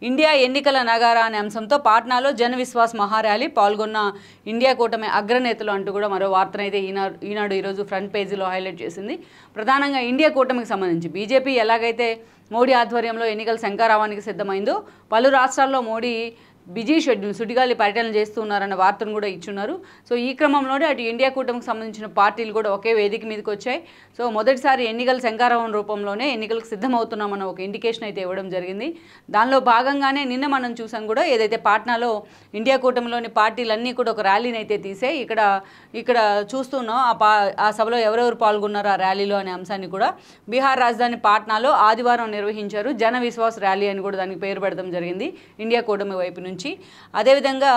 India ఎన్నికల నగారా అనే అంశంతో పాట్నాలో జన విశ్వాస్ మహార్యాలీ పాల్గొన్న ఇండియా కూటమి అగ్రనేతలు అంటూ కూడా మరో వార్తనైతే ఈనాడు ఈరోజు ఫ్రంట్ పేజీలో హైలైట్ చేసింది. ప్రధానంగా ఇండియా కూటమికి సంబంధించి బీజేపీ ఎలాగైతే మోడీ ఆధ్వర్యంలో ఎన్నికల శంఖారావానికి సిద్ధమైందో పలు రాష్ట్రాల్లో మోడీ బిజీ షెడ్యూల్ సుడిగాలి పర్యటన చేస్తూ ఉన్నారన్న వార్తను కూడా ఇచ్చున్నారు. సో ఈ క్రమంలోనే అటు ఇండియా కూటమికి సంబంధించిన పార్టీలు కూడా ఒకే వేదిక మీదకి వచ్చాయి. సో మొదటిసారి ఎన్నికల శంఖారావం రూపంలోనే ఎన్నికలకు సిద్ధమవుతున్నామన్న ఒక ఇండికేషన్ అయితే ఇవ్వడం జరిగింది. దానిలో భాగంగానే నిన్న మనం చూసాం కూడా ఏదైతే పాట్నాలో ఇండియా కూటమిలోని పార్టీలన్నీ కూడా ఒక ర్యాలీని అయితే తీసే ఇక్కడ చూస్తున్నాం. ఆ సభలో ఎవరెవరు పాల్గొన్నారో ఆ ర్యాలీలో అనే అంశాన్ని కూడా బీహార్ రాజధాని పాట్నాలో ఆదివారం నిర్వహించారు. జన విశ్వాస్ ర్యాలీ అని కూడా దానికి పేరు పెడతాం జరిగింది ఇండియా కూటమి వైపు నుంచి. అదేవిధంగా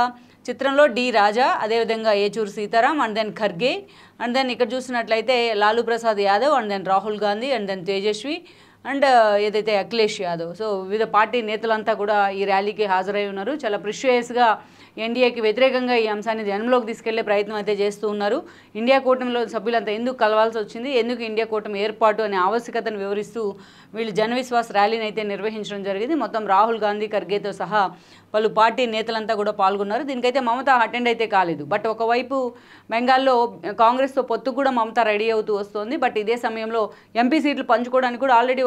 చిత్రంలో డి రాజా, అదేవిధంగా Yechury Sitaram and then Kharge and then ఇక్కడ చూసినట్లయితే Lalu Prasad Yadav and then Rahul Gandhi and then Tejashwi and ఏదైతే అఖిలేష్ యాదవ్. సో వివిధ పార్టీ నేతలంతా కూడా ఈ ర్యాలీకి హాజరై ఉన్నారు. చాలా ప్రిషియస్గా ఎన్డీఏకి వ్యతిరేకంగా ఈ అంశాన్ని జనంలోకి తీసుకెళ్లే ప్రయత్నం అయితే చేస్తూ ఉన్నారు. ఇండియా కూటమిలో సభ్యులంతా ఎందుకు కలవాల్సి వచ్చింది, ఎందుకు ఇండియా కూటమి ఏర్పాటు అనే ఆవశ్యకతను వివరిస్తూ వీళ్ళు జన విశ్వాస్ ర్యాలీని అయితే నిర్వహించడం జరిగింది. మొత్తం రాహుల్ గాంధీ, ఖర్గేతో సహా పలు పార్టీ నేతలంతా కూడా పాల్గొన్నారు. దీనికైతే మమత అటెండ్ అయితే కాలేదు. బట్ ఒకవైపు బెంగాల్లో కాంగ్రెస్తో పొత్తుకు కూడా మమత రెడీ అవుతూ వస్తుంది. బట్ ఇదే సమయంలో ఎంపీ సీట్లు పంచుకోవడానికి కూడా ఆల్రెడీ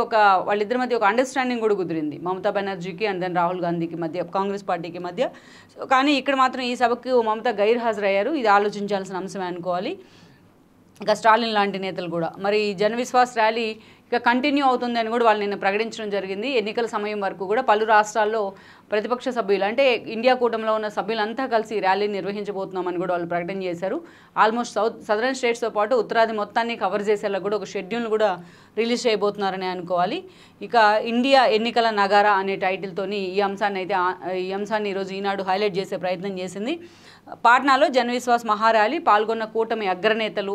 వాళ్ళిద్దరి మధ్య ఒక అండర్స్టాండింగ్ కూడా కుదిరింది, మమతా బెనర్జీకి అండ్ దెన్ రాహుల్ గాంధీకి మధ్య, కాంగ్రెస్ పార్టీకి మధ్య. సో కానీ ఇక్కడ మాత్రం ఈ సభకు మమత గైర్హాజరయ్యారు. ఇది ఆలోచించాల్సిన అంశమే అనుకోవాలి. ఇంకా స్టాలిన్ లాంటి నేతలు కూడా మరి జన విశ్వాస్ ర్యాలీ ఇక కంటిన్యూ అవుతుంది అని కూడా వాళ్ళు నిన్న ప్రకటించడం జరిగింది. ఎన్నికల సమయం వరకు కూడా పలు రాష్ట్రాల్లో ప్రతిపక్ష సభ్యులు అంటే ఇండియా కూటమిలో ఉన్న సభ్యులంతా కలిసి ర్యాలీ నిర్వహించబోతున్నామని కూడా వాళ్ళు ప్రకటన చేశారు. ఆల్మోస్ట్ సదరన్ స్టేట్స్తో పాటు ఉత్తరాది మొత్తాన్ని కవర్ చేసేలా కూడా ఒక షెడ్యూల్ కూడా రిలీజ్ చేయబోతున్నారని అనుకోవాలి. ఇక ఇండియా ఎన్నికల నగారా అనే టైటిల్తోని ఈ అంశాన్ని ఈరోజు ఈనాడు హైలైట్ చేసే ప్రయత్నం చేసింది. పాట్నాలో జన విశ్వాస్ మహార్యాలీ పాల్గొన్న కూటమి అగ్రనేతలు